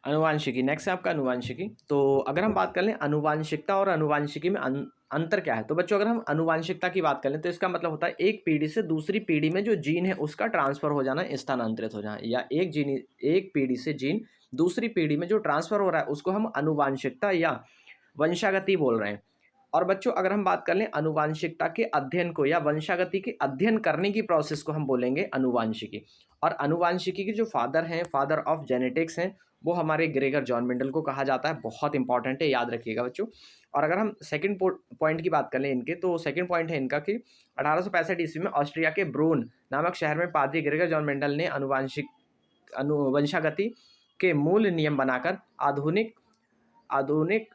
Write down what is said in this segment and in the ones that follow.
आनुवांशिकी, next है आपका आनुवांशिकी। तो अगर हम बात कर लें आनुवांशिकता और आनुवांशिकी में अंतर क्या है, तो बच्चों अगर हम आनुवांशिकता की बात करें तो इसका मतलब होता है एक पीढ़ी से दूसरी पीढ़ी में जो जीन है उसका ट्रांसफर हो जाना, स्थानांतरित हो जाना, या एक पीढ़ी से जीन दूसरी पीढ़ी में जो ट्रांसफर हो रहा है उसको हम आनुवांशिकता या वंशागति बोल रहे हैं। और बच्चों अगर हम बात कर लें आनुवांशिकता के अध्ययन को या वंशागति के अध्ययन करने की प्रोसेस को हम बोलेंगे आनुवांशिकी। और आनुवांशिकी के जो फादर हैं, फादर ऑफ जेनेटिक्स हैं, वो हमारे ग्रेगर जॉन मेंडल को कहा जाता है। बहुत इंपॉर्टेंट है, याद रखिएगा बच्चों। और अगर हम सेकंड पॉइंट की बात कर लें इनके, तो सेकंड पॉइंट है इनका कि 1865 ईस्वी में ऑस्ट्रिया के ब्रून नामक शहर में पादरी ग्रेगर जॉन मेंडल ने वंशागति के मूल नियम बनाकर आधुनिक आधुनिक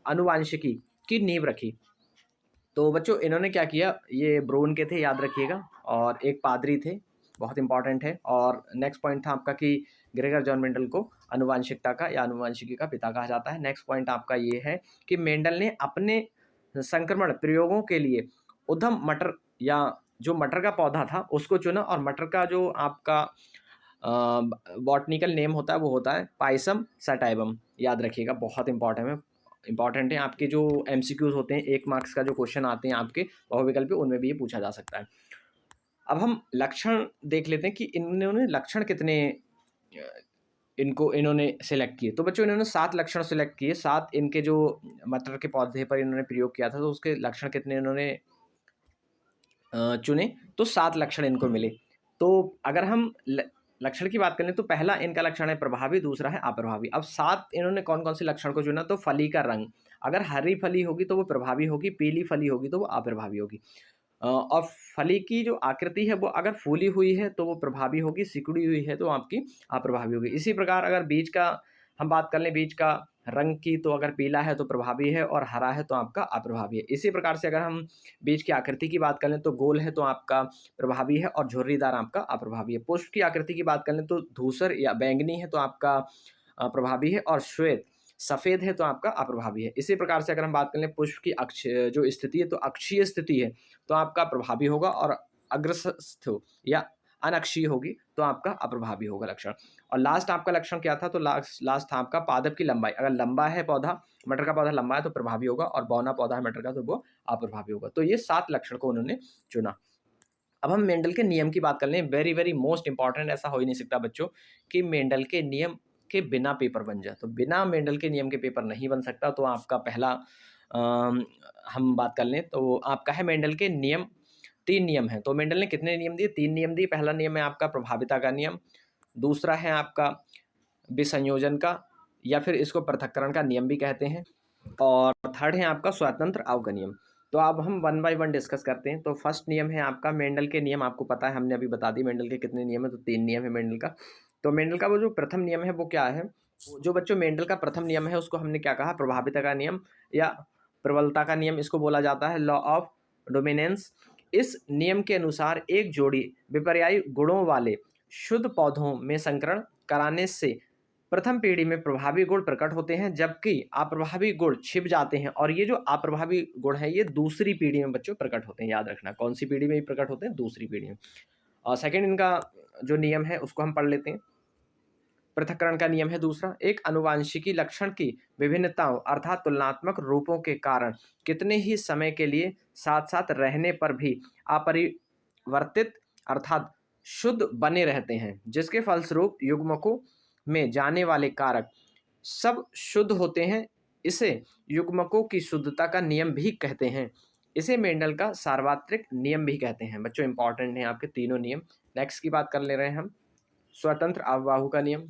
आनुवांशिकी की नींव रखी। तो बच्चों इन्होंने क्या किया, ये ब्रून के थे, याद रखिएगा, और एक पादरी थे, बहुत इंपॉर्टेंट है। और नेक्स्ट पॉइंट था आपका कि ग्रेगर जॉन मेंडल को आनुवांशिकता का या आनुवांशिकी का पिता कहा जाता है। नेक्स्ट पॉइंट आपका ये है कि मेंडल ने अपने संक्रमण प्रयोगों के लिए उद्यम मटर या जो मटर का पौधा था उसको चुना, और मटर का जो आपका बॉटनिकल नेम होता है वो होता है पाइसम सटाइवम, याद रखिएगा, बहुत इंपॉर्टेंट है। आपके जो एमसीक्यूज होते हैं 1 मार्क्स का जो क्वेश्चन आते हैं आपके बहुविकल्पी, उनमें भी ये पूछा जा सकता है। अब हम लक्षण देख लेते हैं कि इन्होंने लक्षण कितने इन्होंने सिलेक्ट किए। तो बच्चों इन्होंने 7 लक्षण सिलेक्ट किए, 7 इनके जो मटर के पौधे पर इन्होंने प्रयोग किया था, तो उसके लक्षण कितने इन्होंने चुने, तो 7 लक्षण इनको मिले। तो अगर हम लक्षण की बात करें तो पहला इनका लक्षण है प्रभावी, दूसरा है अप्रभावी। अब 7 इन्होंने कौन कौन से लक्षण को चुना, तो फली का रंग, अगर हरी फली होगी तो वो प्रभावी होगी, पीली फली होगी तो वो अप्रभावी होगी। और फली की जो आकृति है वो अगर फूली हुई है तो वो प्रभावी होगी, सिकुड़ी हुई है तो आपकी अप्रभावी होगी। इसी प्रकार अगर बीज का हम बात कर लें, बीज का रंग की, तो अगर पीला है तो प्रभावी है और हरा है तो आपका अप्रभावी है। इसी प्रकार से अगर हम बीज की आकृति की बात कर लें तो गोल है तो आपका प्रभावी है और झुर्रीदार आपका अप्रभावी है। पुष्प की आकृति की बात कर लें तो धूसर या बैंगनी है तो आपका प्रभावी है, और श्वेत सफ़ेद है तो आपका अप्रभावी है। इसी प्रकार से अगर हम बात कर लें पुष्प की अक्ष जो स्थिति है तो अक्षीय स्थिति है तो आपका प्रभावी होगा, और अग्रस्थ या अनक्षीय होगी तो आपका अप्रभावी होगा लक्षण। और लास्ट आपका लक्षण क्या था, तो लास्ट था आपका पादप की लंबाई, अगर लंबा है पौधा, मटर का पौधा लंबा है तो प्रभावी होगा, और बौना पौधा है मटर का तो वो अप्रभावी होगा। तो ये 7 लक्षण को उन्होंने चुना। अब हम मेंडल के नियम की बात कर लें, वेरी वेरी मोस्ट इंपॉर्टेंट, ऐसा हो ही नहीं सकता बच्चों कि मेंडल के नियम के बिना पेपर बन जाए। तो बिना मेंडल के नियम के पेपर नहीं बन सकता। तो आपका पहला हम बात कर लें तो आपका है मेंडल के नियम, 3 नियम हैं। तो मेंडल ने कितने नियम दिए, 3 नियम दिए। पहला नियम है आपका प्रभाविता का नियम, दूसरा है आपका विसंयोजन का या फिर इसको पृथक्करण का नियम भी कहते हैं, और थर्ड है आपका स्वतंत्र अव का नियम। तो अब हम 1 बाय 1 डिस्कस करते हैं। तो फर्स्ट नियम है आपका मेंडल के नियम, आपको पता है, हमने अभी बता दी मेंडल के कितने नियम है, तो 3 नियम है मेंडल का। तो मेंडल का वो जो प्रथम नियम है वो क्या है, जो बच्चों मेंडल का प्रथम नियम है उसको हमने क्या कहा, प्रभाविता का नियम या प्रबलता का नियम इसको बोला जाता है, लॉ ऑफ डोमिनेंस। इस नियम के अनुसार एक जोड़ी विपर्यायी गुणों वाले शुद्ध पौधों में संकरण कराने से प्रथम पीढ़ी में प्रभावी गुण प्रकट होते हैं, जबकि अप्रभावी गुण छिप जाते हैं। और ये जो अप्रभावी गुण है ये दूसरी पीढ़ी में बच्चों प्रकट होते हैं, याद रखना। कौन सी पीढ़ी में प्रकट होते हैं, दूसरी पीढ़ी में। और सेकंड इनका जो नियम है उसको हम पढ़ लेते हैं। पृथक्करण का नियम है दूसरा, एक आनुवांशिकी लक्षण की विभिन्नताओं अर्थात तुलनात्मक रूपों के कारण कितने ही समय के लिए साथ साथ रहने पर भी अपरिवर्तित अर्थात शुद्ध बने रहते हैं, जिसके फलस्वरूप युग्मकों में जाने वाले कारक सब शुद्ध होते हैं। इसे युग्मकों की शुद्धता का नियम भी कहते हैं। इसे मेंडल का सार्वत्रिक नियम भी कहते हैं। बच्चों इंपॉर्टेंट हैं आपके तीनों नियम। नेक्स्ट की बात कर ले रहे हैं हम, स्वतंत्र अवबाहु का नियम।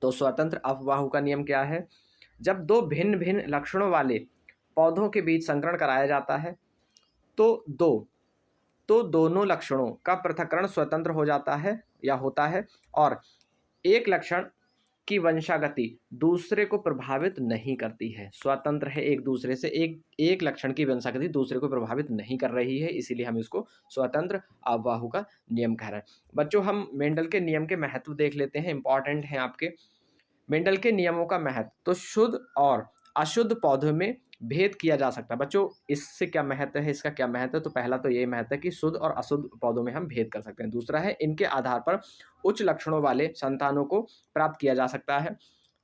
तो स्वतंत्र अवबाहु का नियम क्या है, जब दो भिन्न भिन्न लक्षणों वाले पौधों के बीच संकरण कराया जाता है तो दोनों लक्षणों का पृथक्करण स्वतंत्र हो जाता है या होता है, और एक लक्षण की वंशागति दूसरे को प्रभावित नहीं करती है। स्वतंत्र है एक दूसरे से, एक लक्षण की वंशागति दूसरे को प्रभावित नहीं कर रही है, इसीलिए हम इसको स्वतंत्र अवबाहु का नियम कह रहे हैं। बच्चों हम मेंडल के नियम के महत्व देख लेते हैं, इंपॉर्टेंट है आपके मेंडल के नियमों का महत्व। तो शुद्ध और अशुद्ध पौधों में भेद किया जा सकता है। बच्चों इससे क्या महत्व है, इसका क्या महत्व है, तो पहला तो ये महत्व है कि शुद्ध और अशुद्ध पौधों में हम भेद कर सकते हैं। दूसरा है इनके आधार पर उच्च लक्षणों वाले संतानों को प्राप्त किया जा सकता है।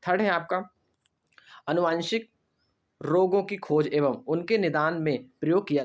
थर्ड है आपका आनुवांशिक रोगों की खोज एवं उनके निदान में प्रयोग किया